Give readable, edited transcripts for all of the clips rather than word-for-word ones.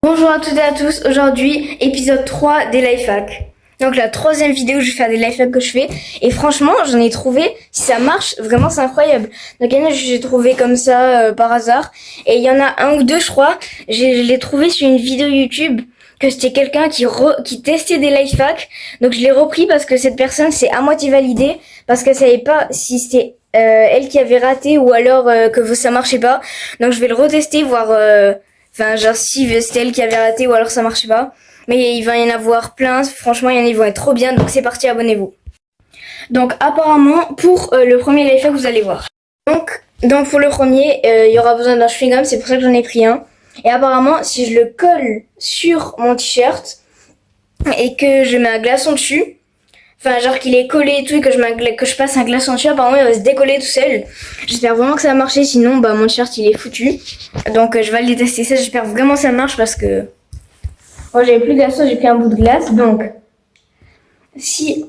Bonjour à toutes et à tous, aujourd'hui épisode 3 des lifehacks. Donc la troisième vidéo où je vais faire des lifehacks que je fais. Et franchement j'en ai trouvé, si ça marche, vraiment c'est incroyable. Donc il y en a que j'ai trouvé comme ça par hasard. Et il y en a un ou deux je crois, je l'ai trouvé sur une vidéo YouTube. Que c'était quelqu'un qui testait des lifehacks. Donc je l'ai repris parce que cette personne c'est à moitié validé. Parce qu'elle savait pas si c'était elle qui avait raté ou alors que ça marchait pas. Donc je vais le retester, voir... Enfin, genre si c'était elle qui avait raté ou alors ça marchait pas. Mais il va y en avoir plein. Franchement, il y en a, ils vont être trop bien. Donc c'est parti, abonnez-vous. Donc apparemment, pour le premier lifehack, vous allez voir. Donc pour le premier, il y aura besoin d'un chewing-gum. C'est pour ça que j'en ai pris un. Et apparemment, si je le colle sur mon t-shirt et que je mets un glaçon dessus, enfin genre qu'il est collé et tout et que je passe un glaçon dessus, apparemment il va se décoller tout seul. J'espère vraiment que ça va marcher, sinon bah mon t-shirt il est foutu. Donc je vais aller tester ça, j'espère vraiment que ça marche parce que moi j'avais plus de glaçon, j'ai pris un bout de glace. Donc si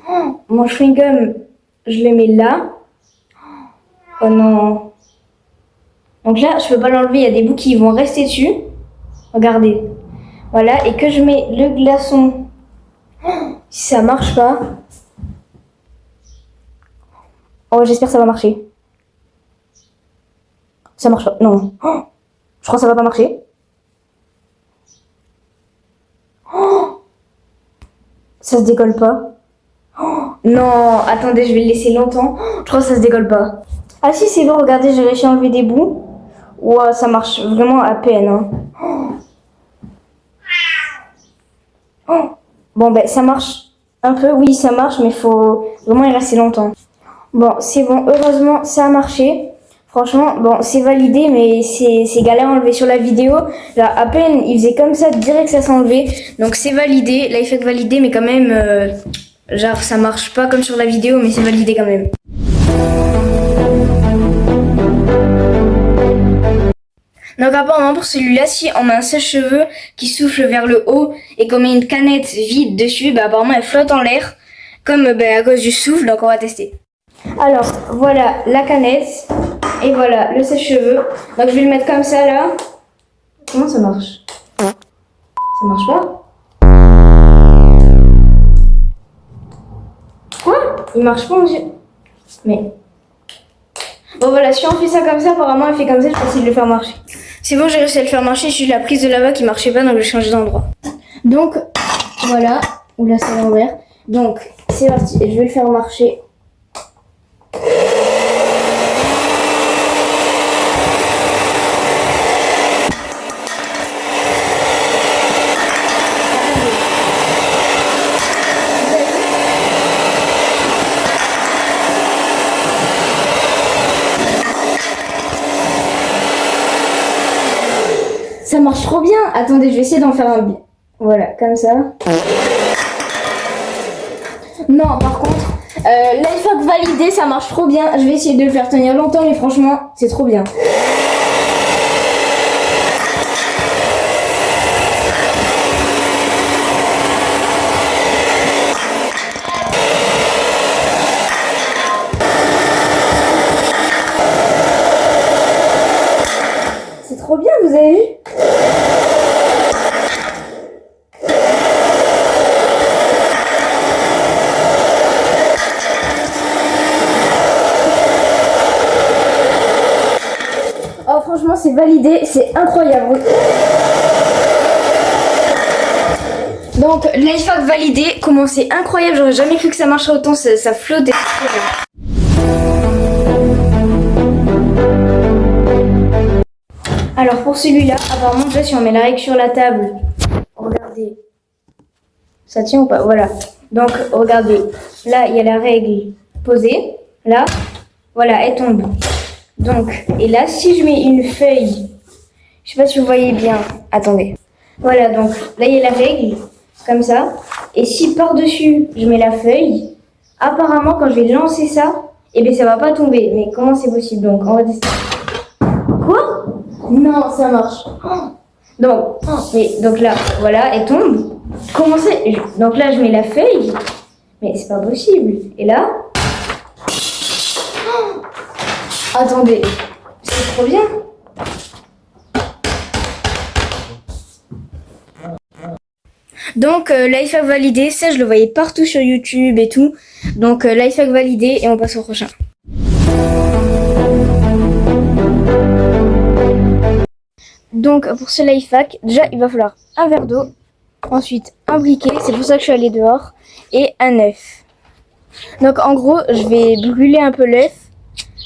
mon chewing-gum je le mets là, oh non. Donc là je peux pas l'enlever, il y a des bouts qui vont rester dessus. Regardez. Voilà, et que je mets le glaçon. Si ça marche pas. Oh, j'espère que ça va marcher. Ça marche pas. Non. Je crois que ça va pas marcher. Ça se décolle pas. Non, attendez, je vais le laisser longtemps. Je crois que ça se décolle pas. Ah si, c'est bon, regardez, j'ai réussi à enlever des bouts. Ouah, ça marche vraiment à peine. Hein. Bon, ben, ça marche un peu. Oui, ça marche, mais il faut vraiment y rester longtemps. Bon, c'est bon. Heureusement, ça a marché. Franchement, bon, c'est validé, mais c'est galère à enlever sur la vidéo. Là, à peine, il faisait comme ça, direct ça s'est enlevé. Donc c'est validé, lifehack validé, mais quand même, genre ça marche pas comme sur la vidéo, mais c'est validé quand même. Donc apparemment pour celui-là, si on met un sèche-cheveux qui souffle vers le haut et qu'on met une canette vide dessus, bah apparemment elle flotte en l'air, comme à cause du souffle, donc on va tester. Alors voilà la canette. Et voilà, le sèche-cheveux. Donc je vais le mettre comme ça là. Comment ça marche? Ça marche pas? Quoi? Il marche pas, monsieur? Mais... Bon voilà, si on fait ça comme ça, apparemment elle fait comme ça, je vais essayer de le faire marcher. C'est bon, j'ai réussi à le faire marcher, j'ai eu la prise de là-bas qui marchait pas, donc je vais changer d'endroit. Donc, voilà. Oula, c'est à l'envers. Donc, c'est parti, je vais le faire marcher. Ça marche trop bien. Attendez, je vais essayer d'en faire un bien. Voilà, comme ça. Non, par contre, lifehack validé, ça marche trop bien. Je vais essayer de le faire tenir longtemps, mais franchement, c'est trop bien. C'est trop bien, vous avez vu? Oh franchement c'est validé, c'est incroyable. Donc lifehack validé, comment c'est incroyable, j'aurais jamais cru que ça marcherait autant, ça flotte et c'est trop bien. Alors pour celui-là, apparemment déjà si on met la règle sur la table, regardez, ça tient ou pas? Voilà. Donc regardez, là il y a la règle posée, là, voilà, elle tombe. Donc, et là, si je mets une feuille, je sais pas si vous voyez bien, attendez. Voilà, donc là, il y a la règle, comme ça. Et si par-dessus, je mets la feuille, apparemment, quand je vais lancer ça, eh bien, ça va pas tomber. Mais comment c'est possible? Donc, on va tester. Quoi? Non, ça marche. Donc là, voilà, elle tombe. Comment c'est? Donc là, je mets la feuille. Mais c'est pas possible. Et là... Attendez, c'est trop bien. Donc lifehack validé, ça je le voyais partout sur YouTube et tout. Donc lifehack validé et on passe au prochain. Donc pour ce lifehack, déjà il va falloir un verre d'eau, ensuite un briquet, c'est pour ça que je suis allée dehors, et un œuf. Donc en gros, je vais brûler un peu l'œuf,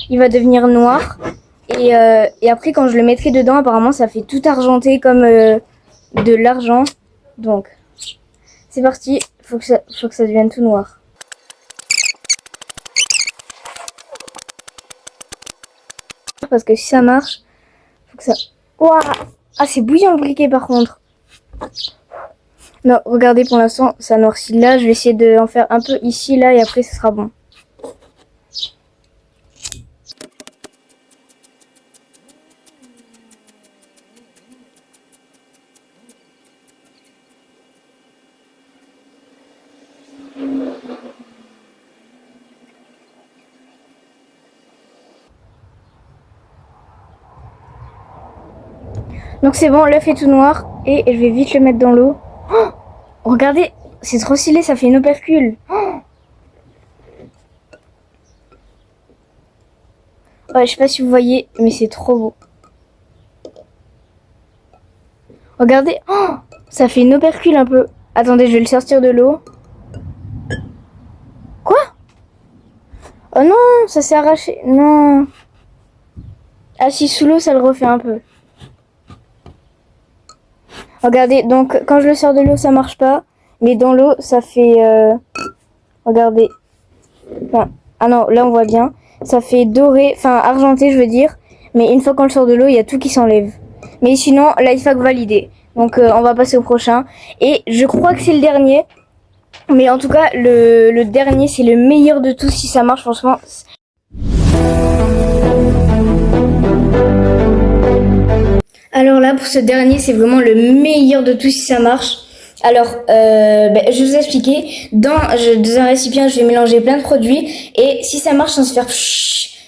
il va devenir noir, et après quand je le mettrai dedans, apparemment ça fait tout argenté comme de l'argent. Donc c'est parti, faut que ça devienne tout noir. Parce que si ça marche, faut que ça... Ouah, ah c'est bouillant le briquet par contre. Non, regardez, pour l'instant ça noircit là, je vais essayer de en faire un peu ici, là, et après ce sera bon. Donc c'est bon, l'œuf est tout noir et je vais vite le mettre dans l'eau. Oh, regardez, c'est trop stylé, ça fait une opercule. Oh, ouais, je sais pas si vous voyez, mais c'est trop beau. Regardez, oh, ça fait une opercule un peu. Attendez, je vais le sortir de l'eau. Quoi? Oh non, ça s'est arraché. Non. Ah si, sous l'eau, ça le refait un peu. Regardez, donc quand je le sors de l'eau, ça marche pas. Mais dans l'eau, ça fait... regardez. Enfin, ah non, là on voit bien. Ça fait doré, enfin argenté, je veux dire. Mais une fois qu'on le sort de l'eau, il y a tout qui s'enlève. Mais sinon, lifehack validé. Donc on va passer au prochain. Et je crois que c'est le dernier. Mais en tout cas, le dernier, c'est le meilleur de tous si ça marche, franchement. Alors là, pour ce dernier, c'est vraiment le meilleur de tous si ça marche. Alors, je vais vous expliquer. Dans un récipient, je vais mélanger plein de produits. Et si ça marche sans se faire...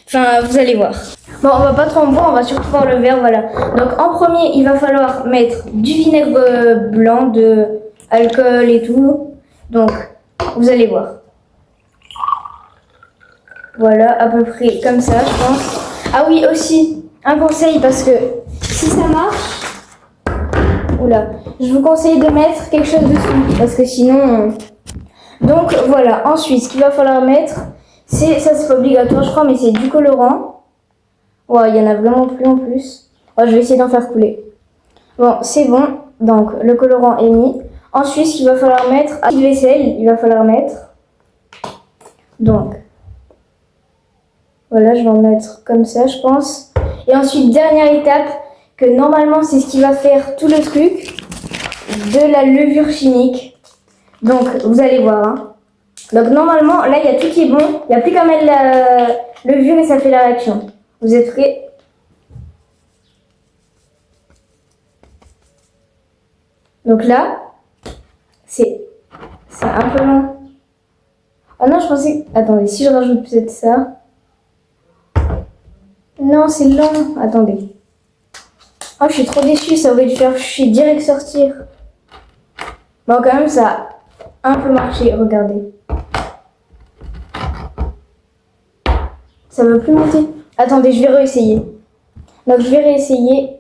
Enfin, vous allez voir. Bon, on va pas trop en boire, on va surtout voir le verre, voilà. Donc, en premier, il va falloir mettre du vinaigre blanc, de alcool et tout. Donc, vous allez voir. Voilà, à peu près comme ça, je pense. Ah oui, aussi, un conseil, parce que si ça marche... Oula, je vous conseille de mettre quelque chose dessous, parce que sinon... Donc, voilà. Ensuite, ce qu'il va falloir mettre, c'est pas obligatoire, je crois, mais c'est du colorant. Ouais, il y en a vraiment plus en plus. Ouais, je vais essayer d'en faire couler. Bon, c'est bon. Donc, le colorant est mis. Ensuite, ce qu'il va falloir mettre, à la vaisselle, il va falloir mettre. Donc, voilà, je vais en mettre comme ça, je pense. Et ensuite, dernière étape, que normalement, c'est ce qui va faire tout le truc, de la levure chimique. Donc, vous allez voir. Hein. Donc, normalement, là, il y a tout qui est bon. Il n'y a plus qu'à mettre la levure et ça fait la réaction. Vous êtes prêts? Donc là, c'est un peu long. Ah non, je pensais... Attendez, si je rajoute peut-être ça... Non, c'est long. Attendez. Oh, je suis trop déçue, ça aurait dû faire chier direct sortir. Bon, quand même, ça a un peu marché, regardez. Ça ne veut plus monter. Attendez, je vais réessayer. Donc, je vais réessayer.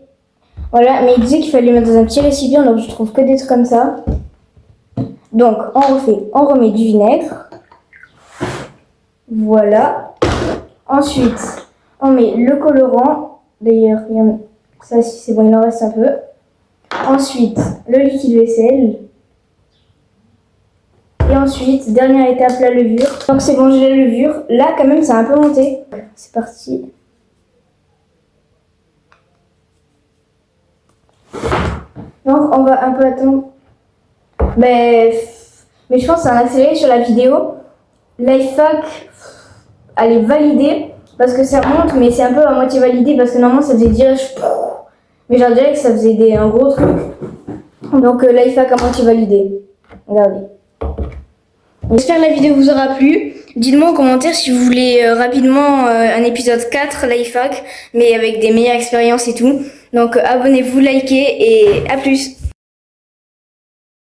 Voilà, mais il disait qu'il fallait le mettre dans un petit récipient, donc je trouve que des trucs comme ça. Donc, on remet du vinaigre. Voilà. Ensuite, on met le colorant. D'ailleurs, ça, si c'est bon, il en reste un peu. Ensuite, le liquide vaisselle. Et ensuite, dernière étape, la levure. Donc c'est bon, j'ai la levure. Là, quand même, ça a un peu monté. C'est parti. Donc, on va un peu attendre. Mais je pense que c'est un accéléré sur la vidéo. Lifehack, elle est validée. Parce que ça monte, mais c'est un peu à moitié validé. Parce que normalement, ça faisait direct... Mais j'en dirais que ça faisait un gros truc. Donc, lifehack à moitié validé. Regardez. J'espère que la vidéo vous aura plu. Dites-moi en commentaire si vous voulez rapidement un épisode 4 lifehack, mais avec des meilleures expériences et tout. Donc abonnez-vous, likez et à plus.